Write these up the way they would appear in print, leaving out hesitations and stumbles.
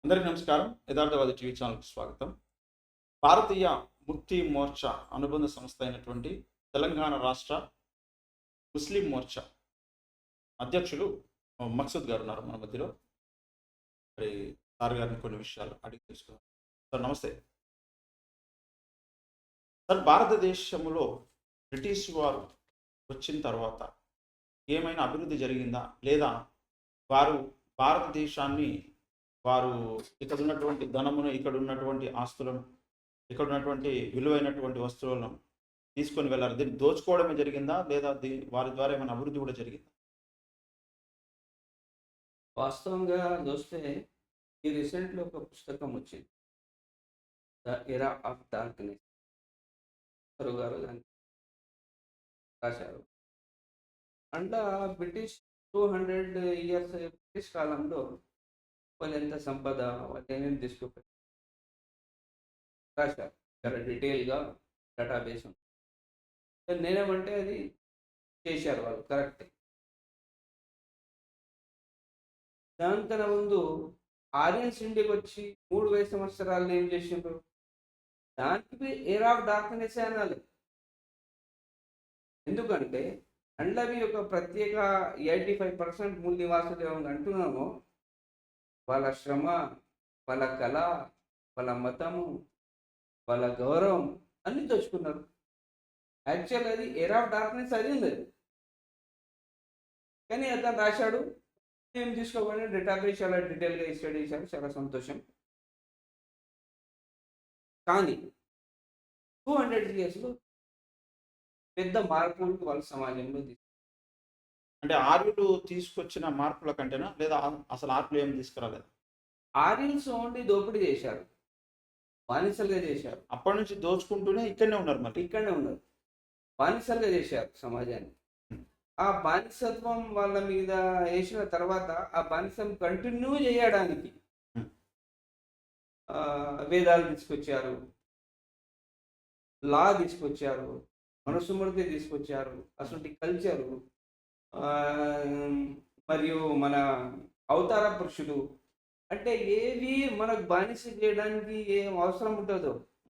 అందరికీ నమస్కారం. యథార్థవాది టీవీ ఛానల్కి స్వాగతం. భారతీయ ముక్తి మోర్చా అనుబంధ సంస్థ అయినటువంటి తెలంగాణ రాష్ట్ర ముస్లిం మోర్చా అధ్యక్షులు మక్సూద్ గారు ఉన్నారు మన మధ్యలో. మరి సార్ గారిని కొన్ని విషయాలు అడిగి తెలుసుకుందాం. సార్ నమస్తే. సార్, భారతదేశంలో బ్రిటిష్ వారు వచ్చిన తర్వాత ఏమైనా అభివృద్ధి జరిగిందా, లేదా వారు భారతదేశాన్ని వారు ఇక్కడ ఉన్నటువంటి ధనమును, ఇక్కడ ఉన్నటువంటి ఆస్తులను, ఇక్కడ ఉన్నటువంటి విలువైనటువంటి వస్తువులను తీసుకొని వెళ్ళారు? దీన్ని దోచుకోవడమే జరిగిందా, లేదా వారి ద్వారా ఏమైనా అభివృద్ధి కూడా జరిగిందా? వాస్తవంగా చూస్తే ఈ రీసెంట్‌లో ఒక పుస్తకం వచ్చింది. 'ద ఎరా ఆఫ్ డార్క్‌నెస్' గారు దాన్ని రాశారు. అందులో బ్రిటిష్ 200 ఇయర్స్ బ్రిటిష్ కాలంలో వాళ్ళెంత సంపద, వాళ్ళేమేమి తీసుకుపోయారు రాశారు. చాలా డీటెయిల్‌గా డేటాబేస్ ఉంది. నేనేమంటే అది చేశారు వాళ్ళు కరెక్టే. దానికన్నా ముందు ఆరియన్స్ ఇండియాకి వచ్చి 3000 సంవత్సరాలు ఏం చేసిండ్రు? దానికి ఎరా ఆఫ్ డార్క్‌నెస్ అనాలి. ఎందుకంటే అండ్లవి ఒక ప్రత్యేక 85% మూల నివాసులు ఏమని అంటున్నామో వాళ్ళ శ్రమ, వాళ్ళ కళ, వాళ్ళ మతము, వాళ్ళ గౌరవం అన్నీ దోచుకున్నారు. యాక్చువల్ అది ఎరా ఆఫ్ డార్క్‌నెస్ అది ఉంది. కానీ అతను రాశాడు, మేము తీసుకోకుండా డేటాబేస్ చాలా డీటెయిల్గా స్టడీ చేశారు, చాలా సంతోషం. కానీ 200 ఇయర్స్లో పెద్ద మార్పులు వాళ్ళ సమాజంలో అంటే ఆర్యులు తీసుకొచ్చిన మార్పుల కంటేనా, లేదా అసలు ఆర్యులు ఏమి తీసుకురాలేదు? ఆరియన్స్ ఓన్లీ దోపిడీ చేశారు, బానిసలుగా చేశారు. అప్పటి నుంచి దోచుకుంటూనే ఇక్కడనే ఉన్నారు. మరి ఇక్కడనే ఉన్నారు, బానిసలుగా చేశారు సమాజాన్ని. ఆ బానిసత్వం వాళ్ళ మీద వేసిన తర్వాత ఆ బానిసం కంటిన్యూ చేయడానికి వేదాలు తీసుకొచ్చారు, లా తీసుకొచ్చారు, మనుస్మృతి తీసుకొచ్చారు, అసలు కల్చరు, మరియు మన అవతార పురుషుడు అంటే ఏవి మనకు బానిస చేయడానికి ఏం అవసరం ఉంటుందో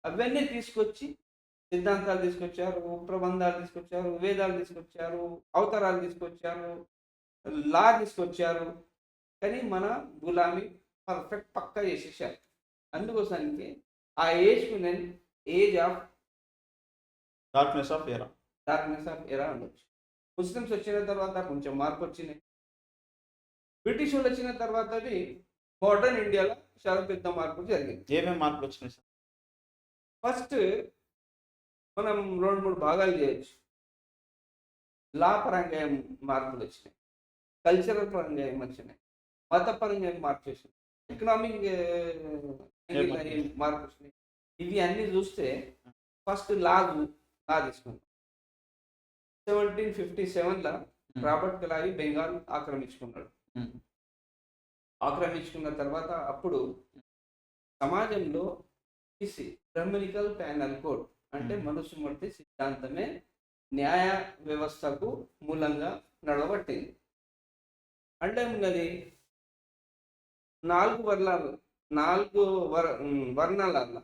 అవన్నీ తీసుకొచ్చి సిద్ధాంతాలు తీసుకొచ్చారు, ప్రబంధాలు తీసుకొచ్చారు, వేదాలు తీసుకొచ్చారు, అవతారాలు తీసుకొచ్చారు, లా తీసుకొచ్చారు. కానీ మన గులామి పర్ఫెక్ట్ పక్కా చేసేసారు. అందుకోసానికి ఆ ఏజ్కు నేను ఏజ్ ఆఫ్ డార్క్నెస్ ఆఫ్ ఎరా ఉండొచ్చు. ముస్లిమ్స్ వచ్చిన తర్వాత కొంచెం మార్పు వచ్చినాయి. బ్రిటిష్ వాళ్ళు వచ్చిన తర్వాత మోడర్న్ ఇండియాలో చాలా పెద్ద మార్పు జరిగింది. ఏమేమి మార్పులు వచ్చినాయి సార్? ఫస్ట్ మనం 2-3 భాగాలు చేయొచ్చు. లా పరంగా ఏం మార్పులు వచ్చినాయి, కల్చరల్ పరంగా ఏం వచ్చినాయి, మతపరంగా ఏం మార్పు వచ్చినాయి, ఎకనామిక్ మార్పు వచ్చినాయి. ఇవి అన్నీ చూస్తే ఫస్ట్ లా తీసుకుందాం. 1757లో రాబర్ట్ క్లైవ్ బెంగాల్ ఆక్రమించుకున్నాడు. ఆక్రమించుకున్న తర్వాత అప్పుడు సమాజంలో బ్రహ్మనికల్ ప్యానల్ కోడ్ అంటే మనుస్మృతి సిద్ధాంతమే న్యాయ వ్యవస్థకు మూలంగా నడవబట్టింది. అంటే ఉన్నది 4 వర్ణాలు, 4 వర్ణాలలో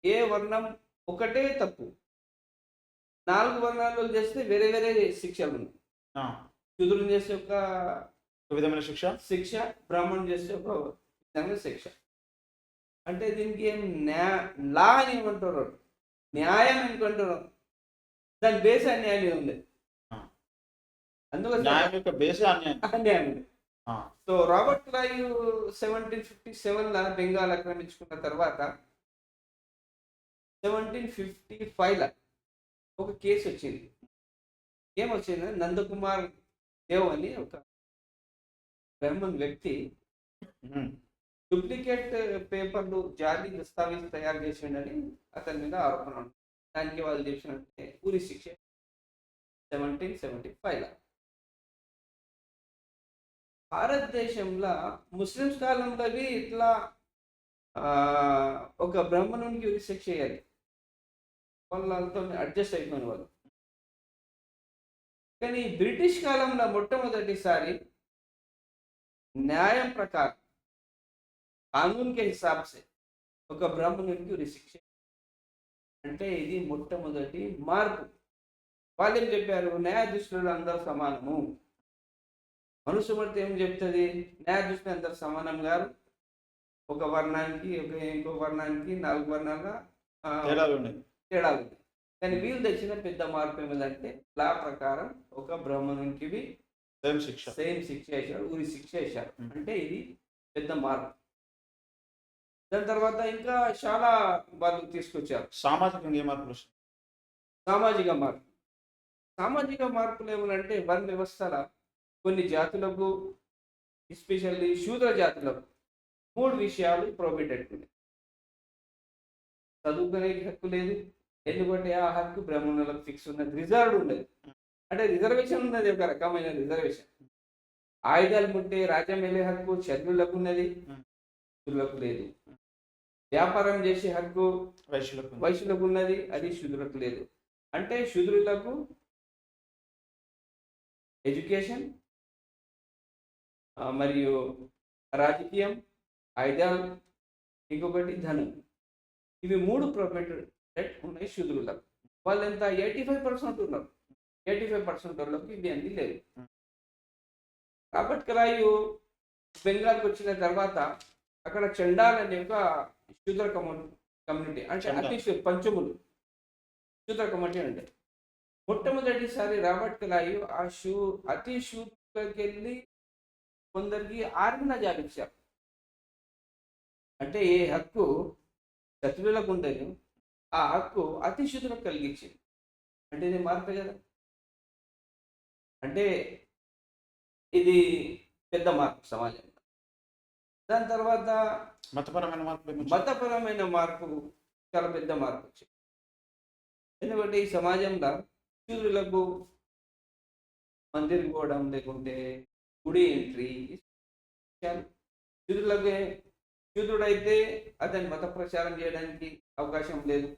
ఏ వర్ణం ఒకటే తప్పు, 4 వర్ణాలు చేస్తే వేరే వేరే శిక్షలు ఉన్నాయి. శూద్రుని చేస్తే ఒక విధమైన శిక్ష, బ్రాహ్మణుడు చేస్తే ఒక విధమైన శిక్ష. అంటే దీనికి ఏం లా అని ఏమంటారు, న్యాయం అనుకుంటారు. దాని బేస్ అన్యాయం ఉంది. అందుకని అన్యాయం ఉంది. సో రాబర్ట్ క్లైవ్ 1757లో బెంగాల్ ఆక్రమించుకున్న తర్వాత 1755లో ఒక కేసు వచ్చింది. ఏమొచ్చింది, నందకుమార్ దేవ్ అని ఒక బ్రాహ్మణ్ వ్యక్తి డూప్లికేట్ పేపర్లు, జాలీ దస్తావేజ్ తయారు చేసిండని అతని మీద ఆరోపణ ఉంది. దానికి వాళ్ళు చేసినట్టే ఉరి శిక్ష 1775లో. భారతదేశంలో ముస్లిమ్స్ కాలంలో ఇట్లా ఒక బ్రాహ్మణునికి ఉరి శిక్ష చేయాలి, వాళ్ళతో అడ్జస్ట్ అయిపోయిన వాళ్ళు. కానీ బ్రిటిష్ కాలంలో మొట్టమొదటిసారి న్యాయం ప్రకారం కానూన్ కే హిసాబ్ సే ఒక బ్రాహ్మణునికి ఉరి శిక్ష. అంటే ఇది మొట్టమొదటి మార్పు. వాళ్ళు ఏం చెప్పారు? న్యాయాధీశులు అందరూ సమానము. మనుస్మృతి ఏం చెప్తుంది? న్యాయాధీశులు అందరూ సమానం గారు. ఒక వర్ణానికి ఇంకో వర్ణానికి 4 వర్ణాల తేడాలు ఉన్నాయి. తేడాలు ఉన్నాయి. కానీ వీళ్ళు తెచ్చిన పెద్ద మార్పు ఏమిటంటే లా ప్రకారం ఒక బ్రాహ్మణునికి సేమ్ శిక్ష. సేమ్ శిక్ష వేశారు, ఉరి శిక్ష వేశారు. అంటే ఇది పెద్ద మార్పు. దాని తర్వాత ఇంకా చాలా వాళ్ళు తీసుకొచ్చారు సామాజికంగా ఏ మార్పులు వస్తాయి? సామాజిక మార్పు. సామాజిక మార్పులు ఏమనంటే వన్ వ్యవస్థల కొన్ని జాతులకు, ఎస్పెషల్లీ శూద్ర జాతులకు 3 విషయాలు ప్రోహిబిటెడ్ ఉన్నాయి. చదువుకునే హక్కు లేదు, ఎందుకంటే ఆ హక్కు బ్రాహ్మణులకు ఫిక్స్ ఉన్నది, రిజర్వ్డ్ ఉండదు. అంటే రిజర్వేషన్ ఉన్నది, ఒక రకమైన రిజర్వేషన్. ఆయుధాలు ముట్టే రాజ్యం వెళ్ళే హక్కు క్షత్రులకు ఉన్నది, శూద్రులకు లేదు. వ్యాపారం చేసే హక్కు వైశ్యులకు ఉన్నది, అది శూద్రులకు లేదు. అంటే శూద్రులకు ఎడ్యుకేషన్ మరియు రాజకీయం, ఆయుధాలు, ఇంకొకటి ధనం, ఇవి 3 ప్రొహిబిటెడ్ ఉన్నాయి శూద్రులకు. వాళ్ళు ఎంత 85% ఉన్నారు. 85% వాళ్ళకి ఇవి అన్నీ లేవు. రాబర్ట్ క్లాయు బెంగాల్కి వచ్చిన తర్వాత అక్కడ చండాల్ అనే ఒక శూద్ర కమ్యూనిటీ, అంటే అతి పంచములు శూద్ర కమ్యూనిటీ అంటే మొట్టమొదటిసారి రాబర్ట్ క్లాయు అతి శూద్రులకి వెళ్ళి కొందరికి ఆర్మీలో జాబ్ ఇచ్చారు. అంటే ఏ హక్కు శత్రువులకు ఉండదు, ఆ హక్కు అతి శూద్రులకు కలిగించింది. అంటే ఇది మార్పే కదా. అంటే ఇది పెద్ద మార్పు సమాజంలో. దాని తర్వాత మతపరమైన మార్పు చాలా పెద్ద మార్పు వచ్చింది. ఎందుకంటే ఈ సమాజంలో శూద్రులకు మందిరికి పోవడం, లేకుంటే గుడి ఎంట్రీ, శూద్రుడైతే అతని మత ప్రచారం చేయడానికి అవకాశం లేదు.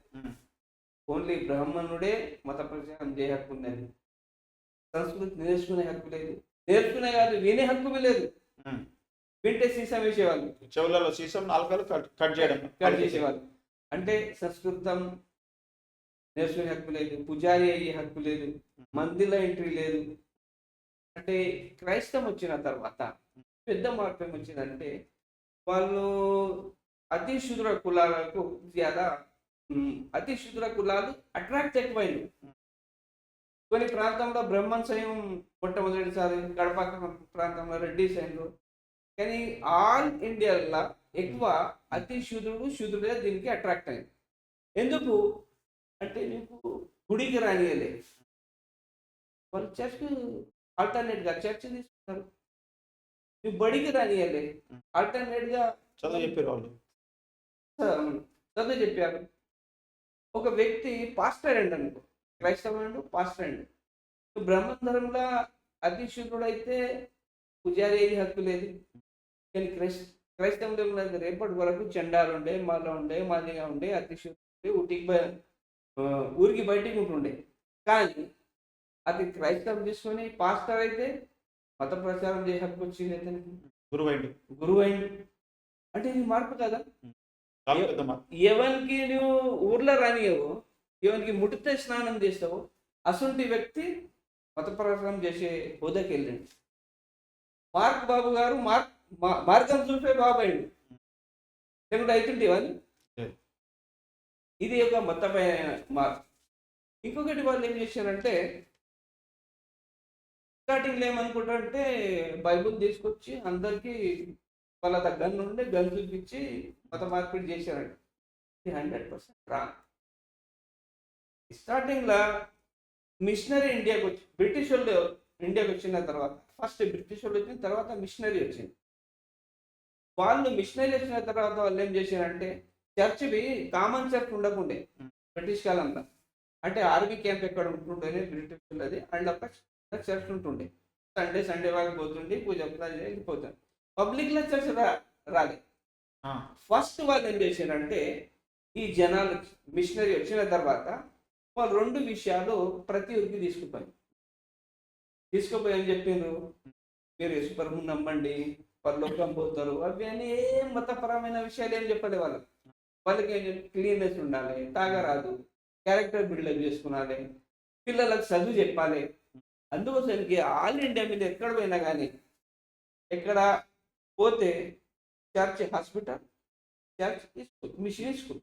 ఓన్లీ బ్రాహ్మణుడే మత ప్రచారం చేయ హక్కు ఉన్నది. సంస్కృతి నేర్చుకునే హక్కు లేదు. నేర్చుకునే కాదు, వినే హక్కు లేదు. వింటే సీసం వేసేవాళ్ళు, చెవులలో సీసం, నాలుకలు కట్ చేసేవాళ్ళు. అంటే సంస్కృతం నేర్చుకునే హక్కు లేదు, పుజారి అయ్యే హక్కు లేదు, మందిలో ఎంట్రీ లేదు. అంటే క్రైస్తవం వచ్చిన తర్వాత పెద్ద మార్పు ఏమొచ్చిందంటే వాళ్ళు అతి శూద్ర కులాలకు అతి శూద్ర కులాలు అట్రాక్ట్ ఎక్కువైంది. కొన్ని ప్రాంతంలో బ్రహ్మన్ సైన్ మొట్టమొదటిసారి, గడప ప్రాంతంలో రెడ్డి సైన్లు. కానీ ఆల్ ఇండియాలో ఎక్కువ అతి శూద్రుడే దీనికి అట్రాక్ట్ అయింది. ఎందుకు అంటే నీకు గుడికి రానియలే, వాళ్ళు చర్చ్కి ఆల్టర్నేట్గా చర్చ్ తీసుకున్నారు. నువ్వు బడికి రానియలే, ఆల్టర్నేట్గా చదువు చెప్పారు వాళ్ళు, చదువు చెప్పారు. ఒక వ్యక్తి పాస్టర్ అండి అనుకో, క్రైస్తవుడు పాస్టర్ అండి. బ్రహ్మధర్మంలో అతి శూద్రుడైతే పుజారి అయ్యే హక్కు లేదు. కానీ క్రైస్తవంలో ఉన్నది రేపటి వరకు చండాలు ఉండే, మాల ఉండే, మాదిగా ఉండే, అతి శూద్రుడే, ఊరికి బయటికి ఉంటుండే. కానీ అది క్రైస్తవం తీసుకొని పాస్టర్ అయితే మత ప్రచారం చేసే హక్కు వచ్చింది, అతనికి గురువు అయింది. అంటే ఇది మార్పు కదా. ఎవరికి నువ్వు ఊర్లో రానియవు, ఎవరికి ముట్టితే స్నానం చేస్తావు, అసంటి వ్యక్తి మత ప్రచారం చేసే హోదాకి వెళ్ళండి. మార్క్ బాబు గారు మార్గం చూపే బాబు అయింది, లేకుంటే అవుతుంటేవని. ఇది ఒక మతమైన మార్పు. ఇంకొకటి వాళ్ళు ఏం చేశారంటే స్టార్టింగ్లో ఏమనుకుంటారంటే బైబుల్ తీసుకొచ్చి అందరికీ వాళ్ళ దగ్గర నుండి గన్ చూపించి మత మార్పిడి చేశారండి. ఇది 100% రాంగ్. స్టార్టింగ్లో మిషనరీ ఇండియాకి వచ్చి, బ్రిటిష్ వాళ్ళు ఇండియాకి వచ్చిన తర్వాత, ఫస్ట్ బ్రిటిష్ వాళ్ళు వచ్చిన తర్వాత మిషనరీ వచ్చింది. వాళ్ళు మిషనరీ వచ్చిన తర్వాత వాళ్ళు ఏం చేశారంటే చర్చ్వి కామన్ చర్చ్ ఉండకుండే బ్రిటిష్ కాలంలో. అంటే ఆర్మీ క్యాంప్ ఎక్కడ ఉంటుండే బ్రిటిష్ ఉన్నది, అండ్ అక్కడ చర్చ్ ఉంటుండే. సండే వాళ్ళకి పోతుండే, పూజ వెళ్ళిపోతుంది. పబ్లిక్లో చర్చ్ రాలే. ఫస్ట్ వాళ్ళు ఏం చేశారంటే ఈ జనాలు మిషనరీ వచ్చిన తర్వాత వాళ్ళు 2 విషయాలు ప్రతి ఊరికి తీసుకుపోయి ఏం చెప్పిండ్రు, మీరు యేసుప్రభుని నమ్మండి, వాళ్ళు లోకం పోతారు, అవి అని ఏం మతపరమైన విషయాలు ఏం చెప్పలే వాళ్ళు. వాళ్ళకి క్లీన్నెస్ ఉండాలి, తాగరాదు, క్యారెక్టర్ బిల్డప్ చేసుకున్నాలి, పిల్లలకు చదువు చెప్పాలి. అందుకోసానికి ఆల్ ఇండియా మీద ఎక్కడ పోయినా కానీ, ఎక్కడ పోతే church hospital, church school, machine school,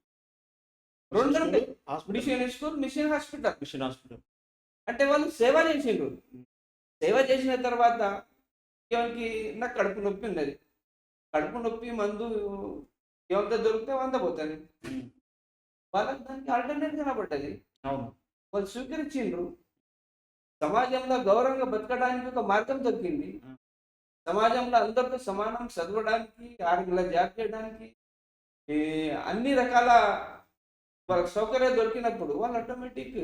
రెండు ఉంటాయి. Hospital, machine school, mission hospital. Mission hospital. అంటే వాళ్ళు సేవ చేసిండ్రు. సేవ చేసిన తర్వాత ఎవరికి నాకు కడుపు నొప్పి ఉన్నది, కడుపు నొప్పి మందు ఏమంతా దొరికితే వంద పోతుంది, ఉమ్, వాళ్ళకి దానికి ఆల్టర్నేట్ కనబడ్డది, అవును. వాళ్ళు స్వీకరించిండ్రు. సమాజంలో గౌరవంగా బతకడానికి ఒక మార్గం దొరికింది. ఉమ్, సమాజంలో అందరితో సమానం చదవడానికి, 6 నెలల జాబ్ చేయడానికి, ఈ అన్ని రకాల వాళ్ళకి సౌకర్యాలు దొరికినప్పుడు వాళ్ళు ఆటోమేటిక్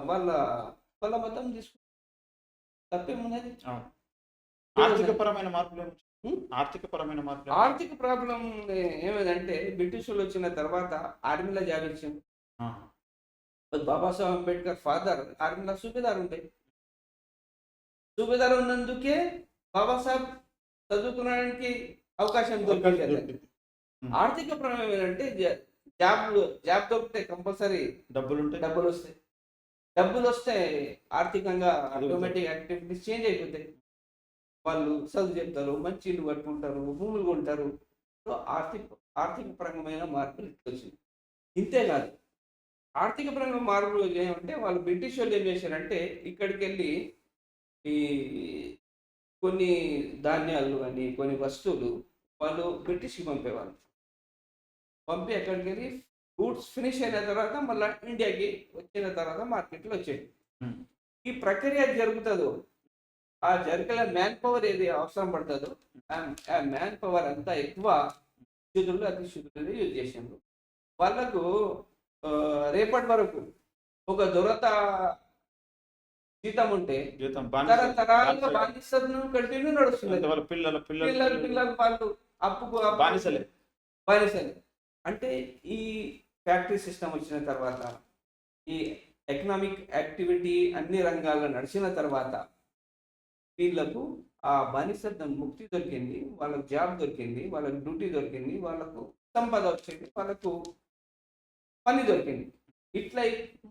వాళ్ళ వాళ్ళ మతం తీసుకు తప్పేమున్నది. అవును. ఆర్థిక పరమైన మార్పులు ఏమి? ఉమ్? ఆర్థిక పరమైన మార్పులు ఆర్థిక ప్రాబ్లం ఏమైందంటే బ్రిటిష్ వచ్చిన తర్వాత ఆర్మీలో జాబ్ ఇచ్చింది. బాబాసాహెబ్ అంబేద్కర్ ఫాదర్ ఆర్మీలో సూబేదార్ ఉండే. సూబేదార్ ఉన్నందుకే బాబాసాహెబ్ చదువుకోవడానికి అవకాశం దొరికింది. ఆర్థిక ప్రాబ్లం ఏంటంటే జాబ్ దొరికితే కంపల్సరీ డబ్బులు ఉంటాయి. డబ్బులు వస్తే ఆర్థికంగా ఆటోమేటిక్ యాక్టివిటీస్ చేంజ్ అయిపోతాయి. వాళ్ళు చదువు చెప్తారు, మంచి ఇల్లు కట్టుకుంటారు, భూములు కొంటారు. సో ఆర్థిక పరమైన మార్పులు వచ్చింది. ఇంతేకాదు, ఆర్థిక పరంగా మార్పులు ఏమంటే వాళ్ళు బ్రిటిష్ వాళ్ళు ఏం చేశారంటే ఇక్కడికి వెళ్ళి ఈ కొన్ని ధాన్యాలు అని కొన్ని వస్తువులు వాళ్ళు బ్రిటిష్కి పంపేవాళ్ళు. పంపి అక్కడికి వెళ్ళి గూడ్స్ ఫినిష్ అయిన తర్వాత మళ్ళీ ఇండియాకి వచ్చిన తర్వాత మార్కెట్లో వచ్చేది. ఈ ప్రక్రియ జరుగుతుందో ఆ జరిగే మ్యాన్ పవర్ ఏది అవసరం పడుతుందో ఆ మ్యాన్ పవర్ అంతా ఎక్కువ శుద్ధులు అతి శుద్ధులు యూజ్ చేసిండ్రు. వాళ్ళకు రేపటి వరకు ఒక దొరత జీతం ఉంటే తరతరాలుగా బానిసను కంటిన్యూ నడుస్తుంది. పిల్లలు వాళ్ళు అప్పుకు బానిసలే. అంటే ఈ ఫ్యాక్టరీ సిస్టమ్ వచ్చిన తర్వాత, ఈ ఎకనామిక్ యాక్టివిటీ అన్ని రంగాల్లో నడిచిన తర్వాత వీళ్ళకు ఆ బానిసత్వం ముక్తి దొరికింది, వాళ్ళకు జాబ్ దొరికింది, వాళ్ళకు డ్యూటీ దొరికింది, వాళ్ళకు సంపద వచ్చింది, వాళ్ళకు పని దొరికింది. ఇట్లా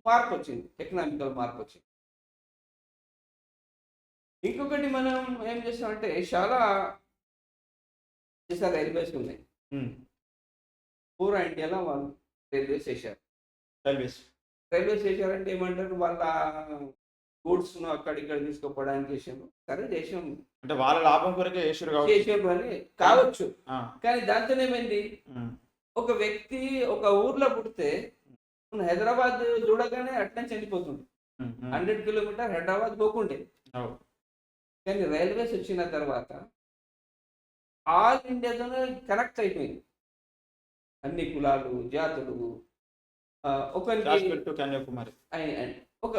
మార్పు వచ్చింది, ఎకనామికల్ మార్పు వచ్చింది. ఇంకొకటి మనం ఏం చేస్తామంటే చాలా రైల్వేస్ ఉన్నాయి. పూరా ఇండియాలో వాళ్ళు రైల్వేస్ వేశారు. రైల్వేస్ వేశారంటే ఏమంటారు, వాళ్ళ గూడ్స్ ను అక్కడిక్కడ తీసుకుపోవడానికి చేసాము. సరే దేశం అంటే వాళ్ళ లాభం కొరకే చేసారు అని కావచ్చు. కానీ దాంతో ఏమైంది, ఒక వ్యక్తి ఒక ఊర్లో పుడితే హైదరాబాద్ చూడగానే అట్లా చనిపోతుంది. 100 కిలోమీటర్ హైదరాబాద్ పోకుండే. కానీ రైల్వేస్ వచ్చిన తర్వాత ఆల్ ఇండియాతోనే కనెక్ట్ అయిపోయింది. అన్ని కులాలు, జాతులు, కన్యాకుమారి ఒక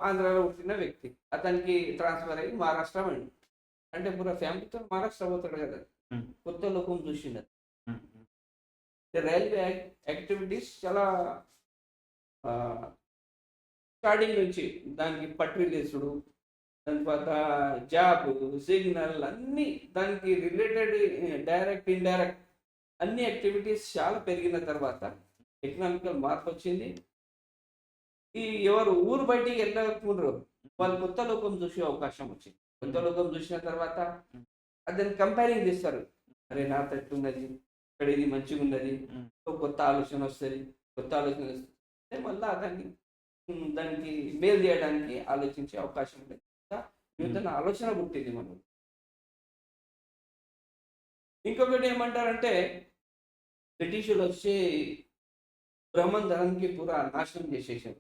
ఆంధ్రాలో పుట్టిన వ్యక్తి అతనికి ట్రాన్స్ఫర్ అయ్యి మహారాష్ట్ర పోయింది. అంటే పూరా ఫ్యామిలీతో మహారాష్ట్ర పోతాడు కదా, కొత్త లోకం చూసింది. రైల్వే యాక్టివిటీస్ చాలా స్టార్టింగ్ నుంచి దానికి పట్రీలేసుడు, దాని తర్వాత జాబ్, సిగ్నల్ అన్నీ దానికి రిలేటెడ్ డైరెక్ట్ ఇండైరెక్ట్ అన్ని యాక్టివిటీస్ చాలా పెరిగిన తర్వాత ఎకనామికల్ మార్పు వచ్చింది. ఈ ఎవరు ఊరు బయటికి వెళ్ళకుండా వాళ్ళు కొత్త లోకం చూసే అవకాశం వచ్చింది. కొత్త లోకం చూసిన తర్వాత దాన్ని కంపేరింగ్ చేస్తారు. అరే నా తట్టున్నది, ఇక్కడ ఇది మంచిగా ఉన్నది, కొత్త ఆలోచన వస్తుంది, మళ్ళీ దానికి మేలు చేయడానికి ఆలోచించే అవకాశం ఉంటుంది. యూతన ఆలోచన పుట్టింది మనం. ఇంకొకటి ఏమంటారంటే బ్రిటిషులు వచ్చి బ్రహ్మధనానికి పూరా నాశనం చేసేసారు.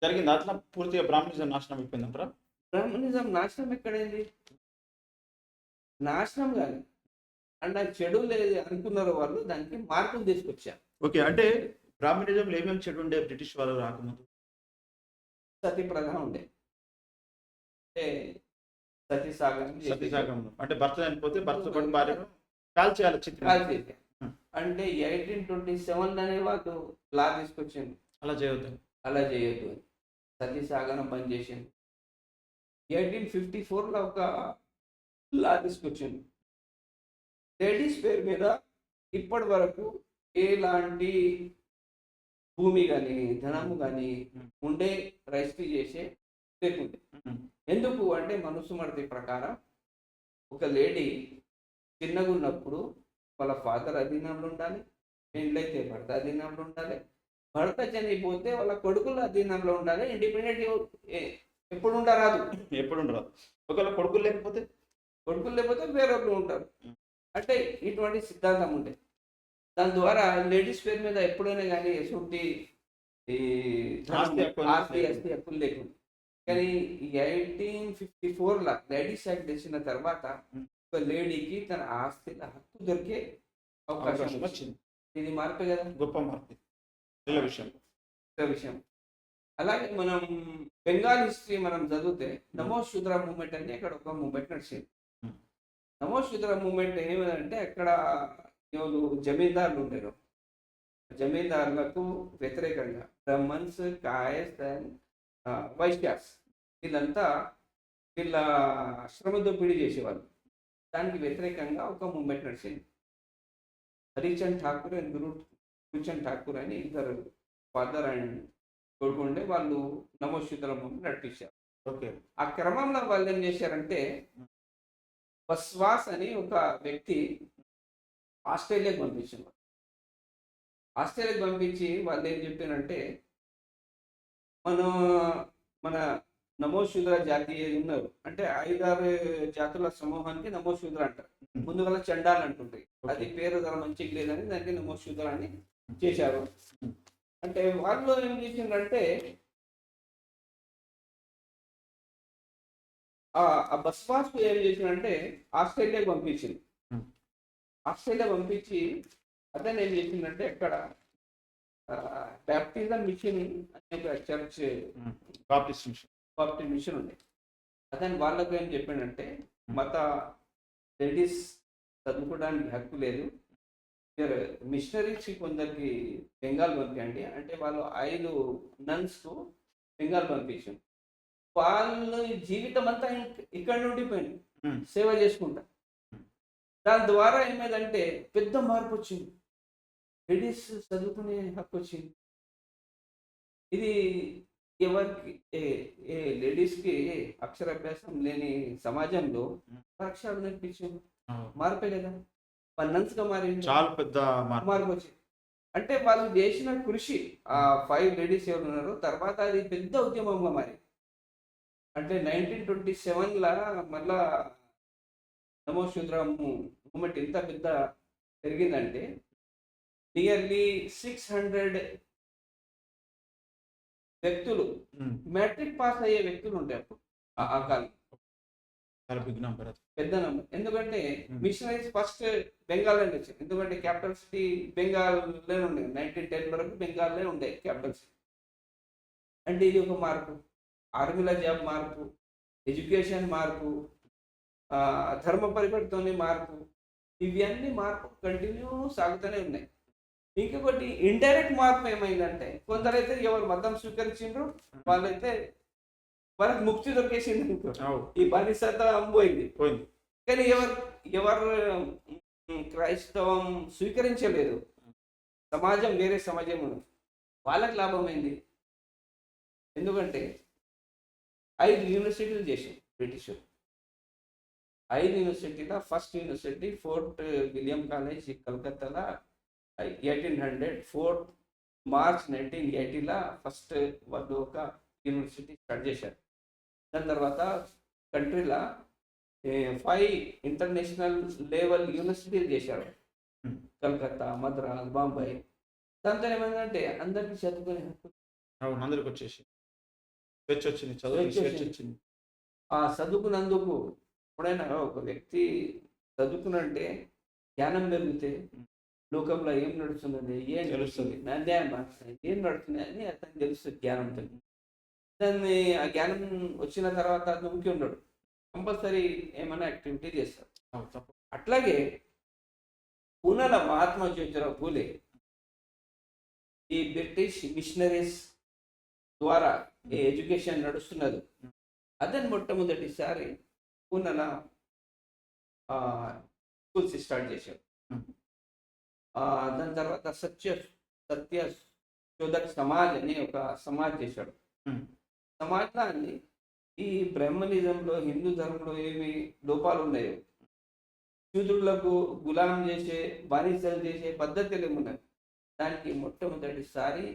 జరిగింది అట్లా పూర్తిగా బ్రాహ్మణిజం నాశనం అయిపోయిందంటారా? బ్రాహ్మణిజం నాశనం ఎక్కడైంది? నాశనం కానీ అంటే చెడు లేదు అనుకున్నారు వాళ్ళు, దానికి మార్పులు తీసుకొచ్చారు. ఓకే, అంటే బ్రాహ్మణిజంలో ఏమేమి చెడు ఉండే బ్రిటిష్ వాళ్ళు రాకముందు? సతీ ప్రధానం ఉండే, అంటే సతీసాగం అంటే భర్త చనిపోతే భర్త పాటు భార్యను కాల్చేయాలి. అంటే 1827 అనే వాళ్ళు లా తీసుకొచ్చింది, అలా చేయొద్దు సతీసాగనం బంద్ చేసింది. 1854లో ఒక లా తీసుకొచ్చింది. లేడీస్ పేరు మీద ఇప్పటి వరకు ఎలాంటి భూమి కానీ ధనము కానీ ఉండే రిజిస్ట్రీ చేసే లేకుండే. ఎందుకు అంటే మనుస్మృతి ప్రకారం ఒక లేడీ చిన్నగా ఉన్నప్పుడు వాళ్ళ ఫాదర్ అధీనంలో ఉండాలి, పెళ్ళైతే భర్త అధీనంలో ఉండాలి, భర్త చనిపోతే వాళ్ళ కొడుకుల అధీనంలో ఉండాలి. ఇండిపెండెంట్ ఎప్పుడు ఉండరాదు. ఎప్పుడు ఉండరాదు. ఒకవేళ కొడుకులు లేకపోతే కొడుకులు లేకపోతే వేరొకరు ఉంటారు. అంటే ఇటువంటి సిద్ధాంతం ఉండే. దాని ద్వారా లేడీస్ పేరు మీద ఎప్పుడైనా కానీ ఎటువంటి ఈ ఆస్తి హక్కులు లేకుండా. కానీ 1854 లేడీస్ యాక్ట్ తెచ్చిన తర్వాత ఒక లేడీకి తన ఆస్తిల హక్కు దొరికే అవకాశం వచ్చింది. ఇది మార్పే కదా, గొప్ప మార్పు విషయం. అలాగే మనం బెంగాల్ హిస్టరీ మనం చదివితే నమో శూద్ర మూవ్మెంట్ అని అక్కడ ఒక మూవ్మెంట్ నడిచింది. నమో శూద్ర మూవ్మెంట్ ఏమిటంటే అక్కడ ఎవరు జమీందారులు ఉండేరు, జమీందారులకు వ్యతిరేకంగా బ్రహ్మన్స్, కాయస్ అండ్ వైశ్యాస్ వీళ్ళంతా వీళ్ళ శ్రమ దోపిడీ చేసేవాళ్ళు. దానికి వ్యతిరేకంగా ఒక మూవ్మెంట్ నడిచింది. హరిచంద్ ఠాకూర్ అండ్ గురుచంద్ ఠాకూర్ అని ఇద్దరు ఫాదర్ అండ్ కొడుకుండే వాళ్ళు నమో శూద్ర మూవ్మెంట్ నడిపించారు. ఓకే. ఆ క్రమంలో వాళ్ళు ఏం చేశారంటే బస్వాస్ అని ఒక వ్యక్తి ఆస్ట్రేలియాకి పంపించారు. ఆస్ట్రేలియాకి పంపించి వాళ్ళు ఏం చెప్పారంటే మన నమో శూద్ర జాతి ఉన్నారు అంటే 5-6 జాతుల సమూహానికి నమో శూద్ర అంటారు. ముందుగల చండాలు అంటుంటాయి, అది పేరు ధర మంచిగా లేదని దానికి నమో శూద్ర అని చేశారు. అంటే వాళ్ళు ఏం చేసిందంటే ఆ బస్వాస్ ఏం చేసిందంటే ఆస్ట్రేలియాకి పంపించింది. ఆస్ట్రేలియా పంపించి అతను ఏం చేసిందంటే అక్కడ బ్యాప్టిజం మిషన్ అనే ఒక చర్చ్ బాప్టిస్ట్ మిషన్ ఉంది. అతను వాళ్ళకు ఏం చెప్పాడంటే మత లేడీస్ చదువుకోవడానికి హక్కు లేదు, మీరు మిషనరీస్ కొందరికి బెంగాల్ పంపించండి అంటే వాళ్ళు 5 నన్స్కు బెంగాల్ పంపించాం. వాళ్ళు జీవితం అంతా ఇక్కడ నుండి పోయింది సేవ చేసుకుంటా. దాని ద్వారా ఏమైందంటే పెద్ద మార్పు వచ్చింది, లేడీస్ చదువుకునే హక్కు వచ్చింది. ఇది ఎవరికి లేడీస్కి అక్షరాభ్యాసం లేని సమాజంలో అక్షరాలు నేర్పించింది, మార్పే కదా. వాళ్ళ నన్స్గా మారింది, చాలా పెద్ద మార్పు వచ్చింది. అంటే వాళ్ళు చేసిన కృషి ఆ 5 లేడీస్ ఎవరు ఉన్నారో తర్వాత అది పెద్ద ఉద్యమంగా మారింది. అంటే 1927 మళ్ళా నమో శూద్ర మూమెంట్ ఎంత పెద్ద పెరిగిందంటే నియర్లీ 600 వ్యక్తులు మెట్రిక్ పాస్ అయ్యే వ్యక్తులు ఉంటాయి అప్పుడు ఆ కాలం. పెద్ద నంబర్. ఎందుకంటే మిషనరీస్ ఫస్ట్ బెంగాల్లో వచ్చాయి. ఎందుకంటే క్యాపిటల్ సిటీ బెంగాల్లోనే ఉండేది. 1910 వరకు బెంగాల్లో ఉండే క్యాపిటల్ సిటీ. అంటే ఇది ఒక మార్పు. ఆర్మీల జాబ్ మార్పు, ఎడ్యుకేషన్ మార్పు, ధర్మ పరిపటితోనే మార్పు, ఇవన్నీ మార్పు కంటిన్యూ సాగుతూనే ఉన్నాయి. ఇంకొకటి ఇండైరెక్ట్ మార్పు ఏమైందంటే కొందరైతే ఎవరు మతం స్వీకరించిండ్రు వాళ్ళైతే వాళ్ళకి ముక్తి దొరికేసింది, ఈ బానిసత్వం పోయింది. కానీ ఎవరు క్రైస్తవం స్వీకరించలేదు, సమాజం వేరే సమాజం ఉంది, వాళ్ళకి లాభమైంది. ఎందుకంటే 5 యూనివర్సిటీలు చేశారు బ్రిటిష్. 5 యూనివర్సిటీలో first university fort William college కలకత్తాలో 4 మార్చ్ 1980 ఫస్ట్ వాళ్ళు ఒక యూనివర్సిటీ స్టార్ట్ చేశారు. దాని తర్వాత కంట్రీలో 5 ఇంటర్నేషనల్ లెవెల్ యూనివర్సిటీలు చేశారు, కలకత్తా, మద్రాస్, బాంబాయి. దాంతో ఏమైందంటే అందరికీ చదువుకునే హక్కు అందరికి వచ్చేసి వచ్చింది. ఆ చదువుకున్నందుకు ఎప్పుడైనా ఒక వ్యక్తి చదువుకున్నంటే జ్ఞానం పెరిగితే లోకంలో ఏం నడుస్తున్నది, ఏం తెలుస్తుంది, ఏం నడుస్తుంది అని అతనికి తెలుస్తుంది జ్ఞానంతో. దాన్ని ఆ జ్ఞానం వచ్చిన తర్వాత అతను ఉండడు, కంపల్సరీ ఏమైనా యాక్టివిటీ చేస్తారు. అట్లాగే పూనాల మహాత్మా జ్యోతిరావు పూలే ఈ బ్రిటిష్ మిషనరీస్ ద్వారా ఏ ఎడ్యుకేషన్ నడుస్తున్నది అతను మొట్టమొదటిసారి పూనాల స్కూల్స్ స్టార్ట్ చేశాడు. ఉమ్, దాని తర్వాత సత్య శోధక్ సమాజ్ అని ఒక సమాజ్ చేశాడు. ఉమ్, సమాజాన్ని ఈ బ్రహ్మనిజంలో హిందూ ధర్మంలో ఏమి లోపాలు ఉన్నాయో, శూద్రులకు గులాం చేసే బానిసలు చేసే పద్ధతులు ఏమున్నాయి, దానికి మొట్టమొదటిసారి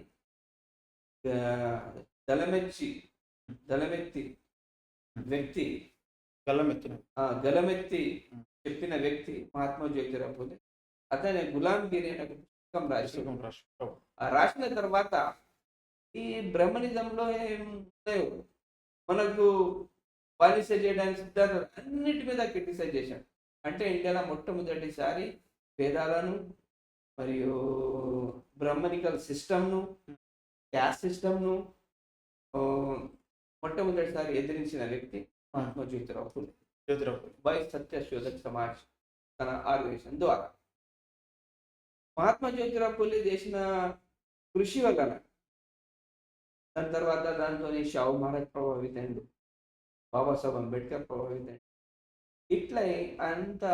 ఆ, దళమెత్తి వ్యక్తి గల్లమెత్తిన గలమెత్తి చెప్పిన వ్యక్తి మహాత్మా జ్యోతిరావు పూలే. అతని గులాంగిరి అనే ఒక పుస్తకం రాసి పుస్తకం రాష్ట్రం. రాసిన తర్వాత ఈ బ్రహ్మనిజంలో ఏం ఉన్నాయో మనకు బానిస చేయడానికి సిద్ధాంతాలు అన్నిటి మీద క్రిటిసైజ్ చేశాడు. అంటే ఇండియాలో మొట్టమొదటిసారి వేదాలను మరియు బ్రహ్మనికల్ సిస్టమ్ను, క్యాస్ట్ సిస్టమ్ను మొట్టమొదటిసారి ఎదిరించిన వ్యక్తి మహాత్మా జ్యోతిరావు పూలే జ్యోతిరావు పూలే. బై సత్యశోధక్ సమాజ్ తన ఆర్గనైజేషన్ ద్వారా. మహాత్మా జ్యోతిరావు పూలే చేసిన కృషి వలన దాని తర్వాత దాంతో షావు మహారాజ్ ప్రభావితండు, బాబాసాహెబ్ అంబేద్కర్ ప్రభావితండు. ఇట్లా అంత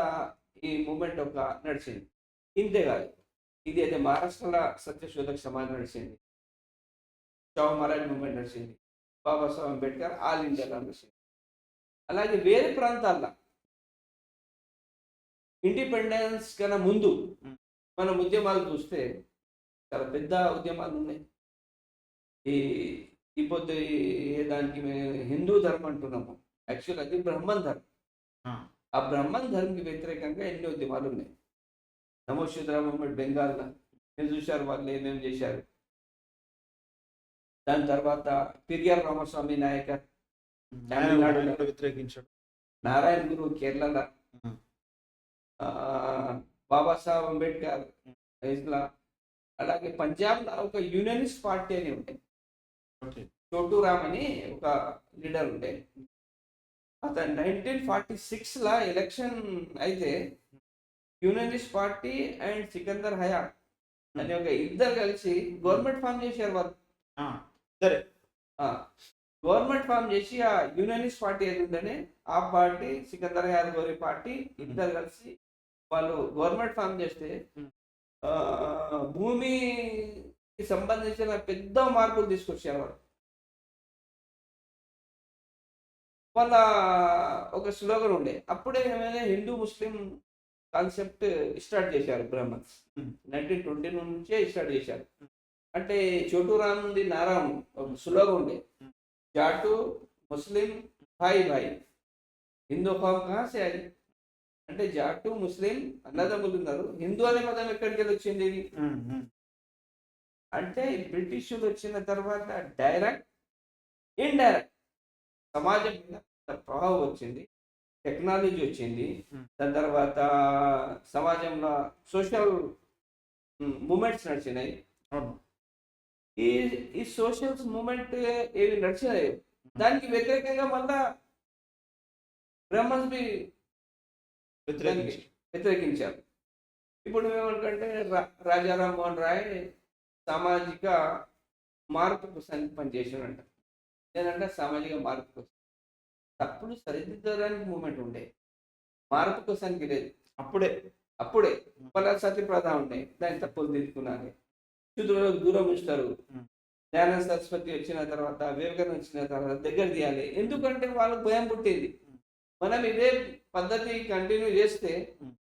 ఈ మూమెంట్ ఒక నడిచింది. ఇంతేకాదు, ఇది అయితే మహారాష్ట్రలో సత్యశోధక్ సమాజ్ నడిచింది, షావు మహారాజ్ మూమెంట్ నడిచింది, బాబాసాహెబ్ అంబేద్కర్ ఆల్ ఇండియాలో నడిచింది. అలాగే వేరే ప్రాంతాల్లో ఇండిపెండెన్స్ కన్నా ముందు మనం ఉద్యమాలు చూస్తే చాలా పెద్ద ఉద్యమాలు ఉన్నాయి. ఇప్పుడు దానికి మేము హిందూ ధర్మం అంటున్నాము, యాక్చువల్ అది బ్రహ్మన్ ధర్మం. ఆ బ్రహ్మన్ ధర్మంకి వ్యతిరేకంగా ఎన్ని ఉద్యమాలు ఉన్నాయి. నమోశూద్ర మూమెంట్ బెంగాల్లో మీరు చూశారు, వాళ్ళు ఏమేమి చేశారు. దాని తర్వాత పెరియార్ రామస్వామి నాయకర్ తమిళనాడులో, వ్యతిరేకించాడు. నారాయణ గురు కేరళ, బాబాసాహెబ్ అంబేద్కర్ ఇట్లా. అలాగే పంజాబ్లో ఒక యూనియనిస్ట్ పార్టీ అని ఉండే, చోటు రామ్ అని ఒక లీడర్ ఉండే. అతను 1946 ఎలక్షన్ అయితే unionist party and Sikandar Hayat అని ఒక ఇద్దరు కలిసి గవర్నమెంట్ ఫామ్ చేశారు. వాళ్ళు సరే గవర్నమెంట్ ఫామ్ చేసి ఆ యూనియనిస్ట్ పార్టీ ఏది ఉందనే ఆ పార్టీ సికందర్ హయాత్ గోరి పార్టీ ఇద్దరు కలిసి వాళ్ళు గవర్నమెంట్ ఫామ్ చేస్తే భూమికి సంబంధించిన పెద్ద మార్పులు తీసుకొచ్చారు. వాళ్ళు వాళ్ళ ఒక స్లోగన్ ఉండే. అప్పుడే ఏమైనా హిందూ ముస్లిం కాన్సెప్ట్ స్టార్ట్ చేశారు బ్రాహ్మణ్స్. 1920 నుంచే స్టార్ట్ చేశారు. అంటే చోటూరామ్ నుండి నారాయణ ఒక స్లోగన్ ఉండే, జాటు ముస్లిం భాయ్ భాయ్ హిందూ ఫామ్ కహాసే ఆయి. అంటే జాటు ముస్లిం అన్నదమ్ములు ఉన్నారు, హిందూ అనే పదం ఎక్కడికి వెళ్ళి వచ్చింది? అంటే బ్రిటిషులు వచ్చిన తర్వాత డైరెక్ట్ ఇండైరెక్ట్ సమాజం మీద ప్రభావం వచ్చింది, టెక్నాలజీ వచ్చింది. దాని తర్వాత సమాజంలో సోషల్ మూమెంట్స్ నడిచినాయి. ఈ సోషల్ మూమెంట్ ఏవి నడిచినాయి దానికి వ్యతిరేకంగా మళ్ళా బ్రాహ్మణ్స్ వ్యతిరేకించారు. ఇప్పుడు ఏమనుకంటే రాజా రామ్మోహన్ రాయ్ సామాజిక మార్పు కోసం పనిచేసాడంట. లేదంటే సామాజిక మార్పు కోసం తప్పుడు సరిదిద్దడానికి మూమెంట్ ఉండే, మార్పు కోసానికి లేదు. అప్పుడే వాళ్ళ సత్యప్రద ఉండే, దాని తప్పులు దిద్దుకున్నాను. శూద్రులకు దూరం ఉంచుతారు. దయానంద సరస్వతి వచ్చిన తర్వాత, వివేకానంద వచ్చిన తర్వాత దగ్గర తీయాలి. ఎందుకంటే వాళ్ళకు భయం పుట్టింది, మనం ఇదే పద్ధతి కంటిన్యూ చేస్తే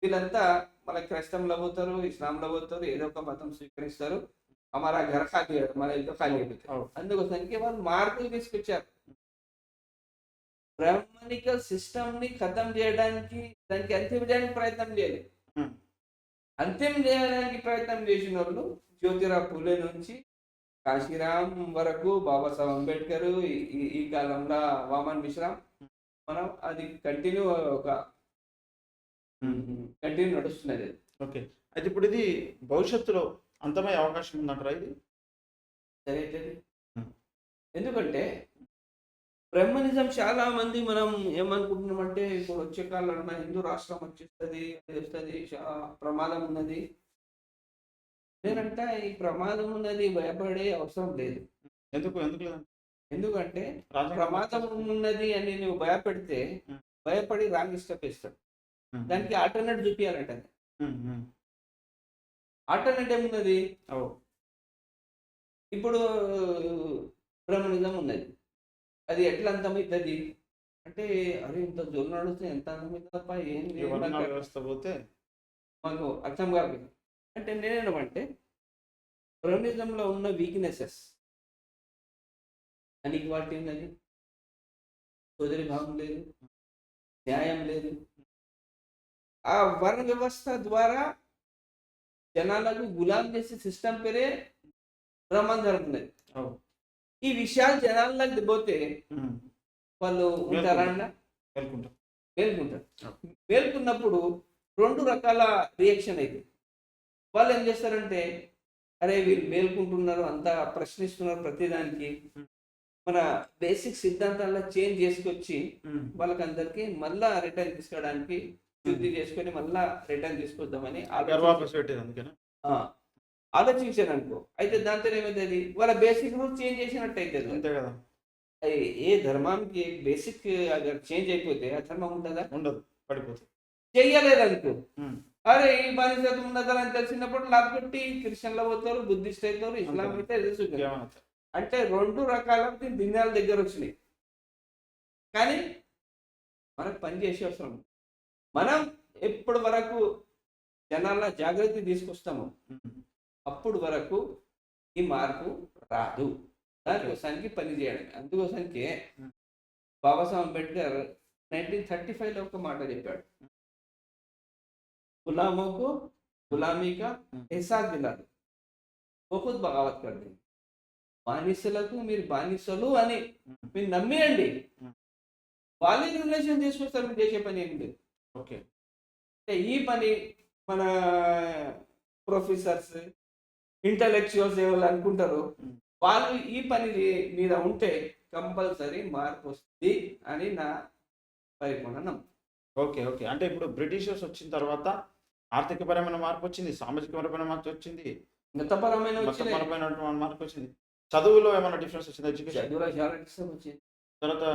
వీళ్ళంతా మన క్రైస్తవంలో పోతారు, ఇస్లాంలో పోతారు, ఏదో ఒక మతం స్వీకరిస్తారు, మన ఘర ఖాళీ, మన ఇల్లు ఖాళీ అయిపోతారు. అందుకోసానికి వాళ్ళు మార్పులు తీసుకొచ్చారు. బ్రాహ్మణికల్ సిస్టమ్ ని ఖతం చేయడానికి, దానికి అంత్యం చేయడానికి ప్రయత్నం చేయాలి. అంత్యం చేయడానికి ప్రయత్నం చేసిన వాళ్ళు జ్యోతిరావు పూలే నుంచి కాశీరామ్ వరకు, బాబాసాహెబ్ అంబేద్కర్, ఈ కాలంలో వామన్ మిశ్రా, మనం అది కంటిన్యూ నడుస్తున్నది. ఓకే, అయితే ఇప్పుడు ఇది భవిష్యత్తులో అంతమయ్యే అవకాశం ఉందంటారా? ఇది సరే, ఎందుకంటే బ్రహ్మనిజం చాలా మంది మనం ఏమనుకుంటున్నామంటే ఇప్పుడు వచ్చే కాలంలో హిందూ రాష్ట్రం వచ్చేస్తుంది, ప్రమాదం ఉన్నది. నేనంటే ఈ ప్రమాదం ఉన్నది భయపడే అవసరం లేదు. ఎందుకంటే ప్రమాదం ఉన్నది అని నువ్వు భయపెడితే భయపడి రాంగ్ స్టెప్ ఇస్తాడు. దానికి ఆల్టర్నేట్ చూపించాలంట. ఉమ్, ఉమ్. ఆల్టర్నేట్ ఏమున్నది? ఓ. ఇప్పుడు బ్రహ్మనిజం ఉన్నది. అది ఎట్లా అంతమవుతుంది అంటే, అరే ఇంత జోలు నడుస్తే ఎంత అందమవుతుంది తప్ప ఏం ఈ లేదు వర్ణ నాకు వ్యవస్థ పోతే మాకు అర్థం కాదు. అంటే నేనేమంటే బ్రహ్మనిజంలో ఉన్న వీక్నెసెస్ అనిక్వాలిటీ ఉన్నది, సోదరి భావం లేదు, న్యాయం లేదు. ఆ వర్ణ వ్యవస్థ ద్వారా జనాలకు గులాం చేసే సిస్టమ్ పేరే బ్రహ్మాండం ఉన్నది. ఓ. ఈ విషయాలు జనాలకు పోతే ఉమ్. వాళ్ళు ఉంటారా? వెళ్ళుకుంటాం. మేల్కుంటారు. మేల్కున్నప్పుడు 2 రకాల రియాక్షన్ అయితే వాళ్ళు ఏం చేస్తారంటే, అరే వీళ్ళు మేల్కుంటున్నారు, అంతా ప్రశ్నిస్తున్నారు ప్రతిదానికి, మన బేసిక్ సిద్ధాంతాల్లో చేంజ్ చేసుకొచ్చి ఉమ్. వాళ్ళకందరికీ మళ్ళా రిటర్న్ తీసుకోవడానికి శుద్ధి చేసుకొని మళ్ళా రిటర్న్ తీసుకొద్దామని గర్వాపస్ పెట్టేది అందుకనే. ఆలోచించాను అనుకో. అయితే దాంతో ఏమవుతుంది, వాళ్ళ బేసిక్ రూల్ చేంజ్ చేసినట్టు అవుతుంది. అంతే కదా. ఏ ధర్మానికి బేసిక్ అగర్ చేంజ్ అయిపోతే ఆ ధర్మం ఉంటుందా? ఉండదు, పడిపోతుంది. చెయ్యలేదనుకో, ఉమ్. అరే ఈ బానిసత్వం ఉన్నదని తెలిసినప్పుడు లాక్కొట్టి క్రిస్టియన్లో పోతారు, బుద్ధిస్ట్ అవుతారు, ఇస్లాం అయితే ఎదురుసుకుంటారు. ఏమన్నా అంటే 2 రకాల దినాల దగ్గర వచ్చినాయి. కానీ మనకు పని చేసే అవసరం ఉంది. మనం ఎప్పటి వరకు జనాల జాగృతి తీసుకొస్తామో ఉమ్. అప్పుడు వరకు ఈ మార్పు రాదు. దానికోసానికి పని చేయడం. అందుకోసానికి బాబాసాహెబ్ అంబేద్కర్ 1935లో ఒక మాట చెప్పాడు, గులామోకు గులామీ కా ఎహసాస్ దిలా దో, वो खुद बगावत कर देंगे. బానిసలకు మీరు బానిసలు అని మీరు నమ్మేయండి, వాళ్ళే రిలేషన్ తీసుకొస్తారు. మీరు చేసే పని ఏం లేదు. ఓకే. అంటే ఈ పని మన ప్రొఫెసర్స్ ఇంటలెక్చువల్స్ ఎవరు అనుకుంటారు, వాళ్ళు ఈ పని మీద ఉంటే కంపల్సరీ మార్పు వస్తుంది అని నా పరిపూర్ణ నమ్మకం. ఓకే. ఓకే. అంటే ఇప్పుడు బ్రిటిషర్స్ వచ్చిన తర్వాత ఆర్థికపరమైన మార్పు వచ్చింది, సామాజికపరమైన మార్పు వచ్చింది, మతపరమైన వచ్చినాయి. మతపరమైన మార్పు వచ్చింది. చదువులో ఏమైనా డిఫరెన్స్ వచ్చింది? ఎడ్యుకేషన్ చదువులో చాలా డిస్టర్బ్ వచ్చింది. తర్వాత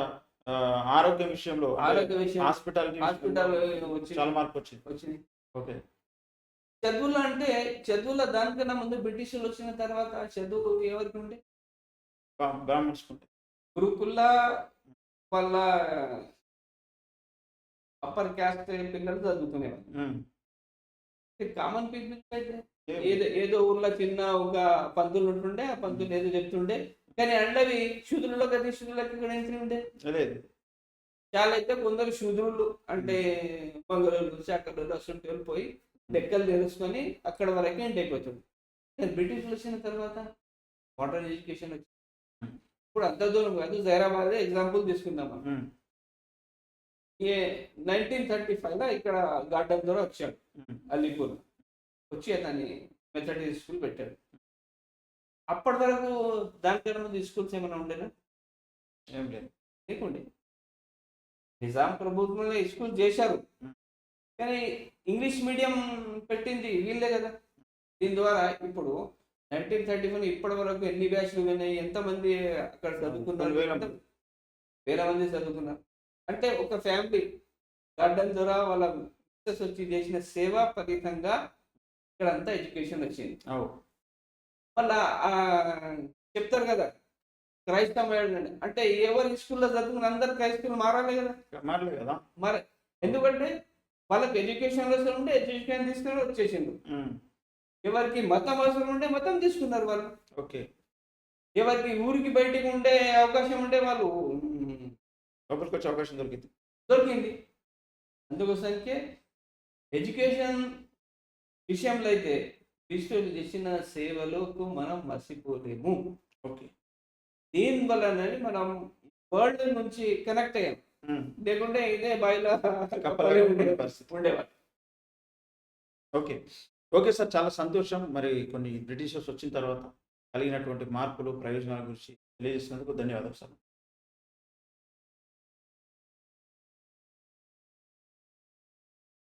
ఆరోగ్యం విషయంలో, ఆరోగ్య విషయం, హాస్పిటల్ వచ్చింది, చాలా మార్పు వచ్చింది. వచ్చింది. ఓకే. చదువులు అంటే చదువుల దానికన్నా ముందు బ్రిటిషర్లు వచ్చిన తర్వాత చదువు ఎవరికి ఉండే? బ్రాహ్మణ్స్ ఉంటే గురుకుల్లా వాళ్ళ అప్పర్ క్యాస్ట్ పిల్లలు చదువుకునేవాళ్ళు. కామన్ పీపుల్ అయితే ఏదో ఊర్లో చిన్న ఒక పంతులు ఉంటుండే, ఆ పంతులు ఏదో చెప్తుండే, కానీ అండవి శూద్రుల్లో కదా, శూద్రులకి ఇక్కడ ఎంట్రీ ఉండే చాలా. అయితే కొందరు శూద్రులు అంటే మంగళూరు శాఖలు అసలు పోయి లెక్కలు తెలుసుకొని అక్కడ వరకు ఎండ్ అయిపోతుంది. బ్రిటిష్లు వచ్చిన తర్వాత మోడర్న్ ఎడ్యుకేషన్ వచ్చింది. ఇప్పుడు అంత దూరం కాదు, జైరాబాద్ ఎగ్జాంపుల్ తీసుకుందాం. 1935లో ఇక్కడ గార్డెన్ ద్వారా వచ్చాడు, అలీపూర్ వచ్చి అతన్ని మెథడిస్ట్ స్కూల్ పెట్టాడు. అప్పటి వరకు దానికన్నా ముందు స్కూల్స్ ఏమైనా ఉండేనా? ఏం లేదు, లేకుండే. నిజాం ప్రభుత్వంలో స్కూల్ చేశారు, కానీ ఇంగ్లీష్ మీడియం పెట్టింది వీళ్ళే కదా. దీని ద్వారా ఇప్పుడు 1931 ఇప్పటి వరకు ఎన్ని బ్యాచ్లు ఉన్నాయి, ఎంతమంది అక్కడ చదువుకున్నారు? వేల మంది చదువుకున్నారు. అంటే ఒక ఫ్యామిలీ గార్డెన్ ద్వారా వాళ్ళ మిస్సెస్ వచ్చి చేసిన సేవా ఫలితంగా ఇక్కడ అంతా ఎడ్యుకేషన్ వచ్చింది. మళ్ళా చెప్తారు కదా క్రైస్తవం అంటే ఎవరి స్కూల్లో చదువుకున్న అందరు క్రైస్తవులు మారాలి కదా. మారలే కదా. మరి ఎందుకంటే వాళ్ళకి ఎడ్యుకేషన్ అవసరం ఉంటే ఎడ్యుకేషన్ తీసుకుని వచ్చేసిండు. ఎవరికి మతం అవసరం ఉంటే మతం తీసుకున్నారు వాళ్ళు. ఓకే. ఎవరికి ఊరికి బయటికి ఉండే అవకాశం ఉంటే వాళ్ళు లోపలికి వచ్చే అవకాశం దొరికింది. అందుకోసానికే ఎడ్యుకేషన్ విషయంలో అయితే క్రీస్తులు చేసిన సేవలకు మనం మర్చిపోలేము. ఓకే. దీని వలన మనం వరల్డ్ నుంచి కనెక్ట్ అయ్యాం, లేకుంటే ఇదే బాయిలో ఉండేవాళ్ళు. ఓకే. ఓకే సార్, చాలా సంతోషం. మరి కొన్ని బ్రిటిషర్స్ వచ్చిన తర్వాత కలిగినటువంటి మార్పులు, ప్రయోజనాల గురించి తెలియజేసినందుకు ధన్యవాదాలు సార్.